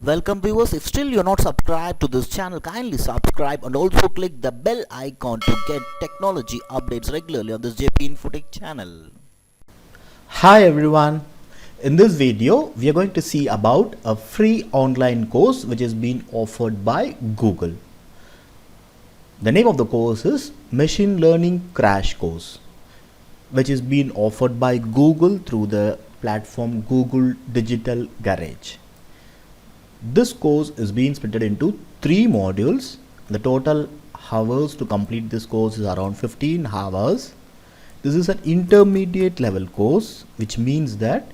Welcome viewers, if still you're not subscribed to this channel, kindly subscribe and also click the bell icon to get technology updates regularly on this JP Infotech channel. Hi everyone, in this video we are going to see about a free online course which is being offered by Google. The name of the course is Machine Learning Crash Course, which is being offered by Google through the platform Google Digital Garage. This course is being split into 3 modules. The total hours to complete this course is around 15 hours. This is an intermediate level course, which means that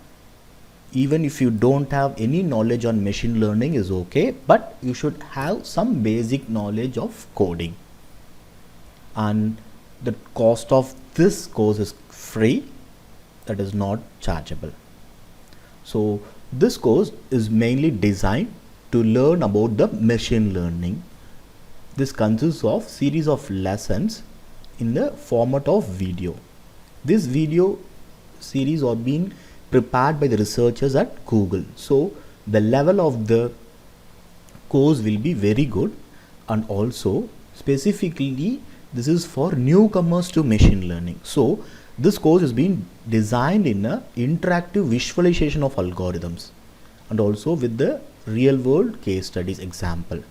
even if you don't have any knowledge on machine learning is okay, but you should have some basic knowledge of coding. And the cost of this course is free, that is not chargeable. So this course is mainly designed to learn about the machine learning. This consists of series of lessons in the format of video. This video series are being prepared by the researchers at Google. So the level of the course will be very good, and also specifically this is for newcomers to machine learning. So this course is being designed in a interactive visualization of algorithms and also with the real world case studies example.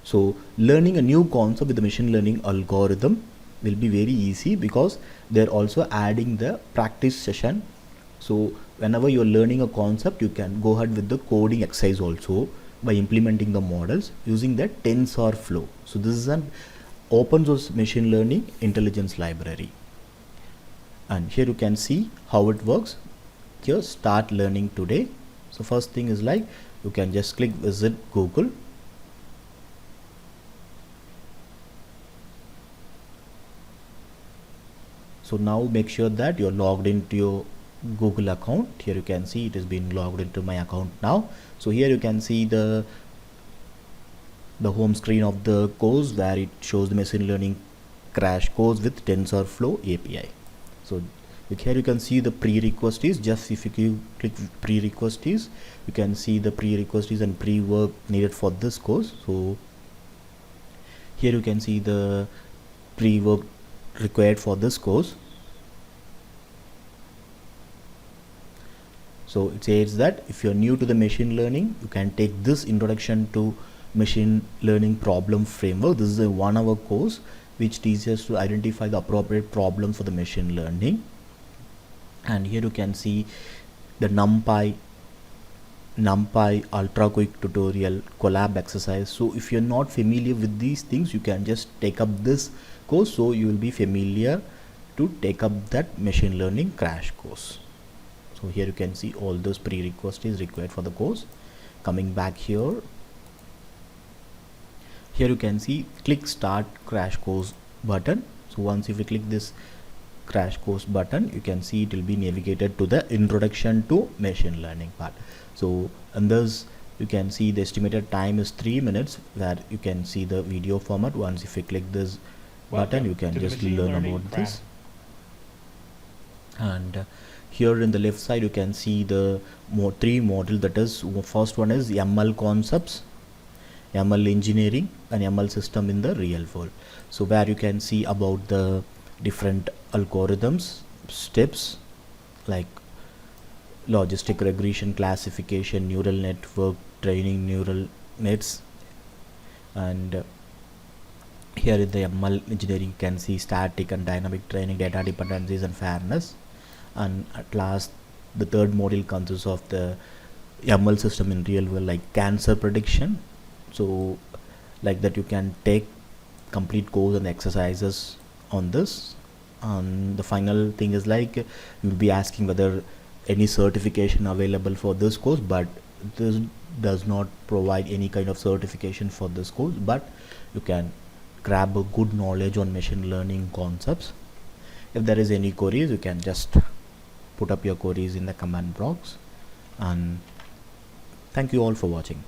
So learning a new concept with the machine learning algorithm will be very easy because they're also adding the practice session. So whenever you're learning a concept, you can go ahead with the coding exercise also by implementing the models using the TensorFlow. So this is an open source machine learning intelligence library. And here you can see how it works. Here, start learning today. So first thing is like you can just click visit Google. So now make sure that you're logged into your Google account. Here you can see it is being logged into my account now. So here you can see the home screen of the course where it shows the machine learning crash course with TensorFlow API. So here you can see the prerequisites. Just if you click prerequisites, you can see the prerequisites and pre-work needed for this course. So here you can see the pre-work required for this course. So it says that if you're new to the machine learning, you can take this introduction to machine learning problem framework. This is a 1-hour course which teaches to identify the appropriate problems for the machine learning. And here you can see the NumPy ultra quick tutorial collab exercise. So if you're not familiar with these things, you can just take up this course, so you will be familiar to take up that machine learning crash course. So here you can see all those prerequisites required for the course. Coming back here you can see click start crash course button. So once if you click this crash course button, you can see it will be navigated to the introduction to machine learning part. So and thus you can see the estimated time is 3 minutes, where you can see the video format. Once if you click this button, you can just learn about this. And here in the left side you can see the 3 modules. That is, first one is ML concepts, ML engineering and ML system in the real world. So where you can see about the different algorithms steps like logistic regression, classification, neural network training, neural nets. And here in the ML engineering you can see static and dynamic training, data dependencies and fairness. And at last the third module consists of the ML system in real world, like cancer prediction. So like that you can take complete course and exercises on this. And the final thing is like you'll be asking whether any certification available for this course, but this does not provide any kind of certification for this course, but you can grab a good knowledge on machine learning concepts. If there is any queries, you can just put up your queries in the comment box. And thank you all for watching.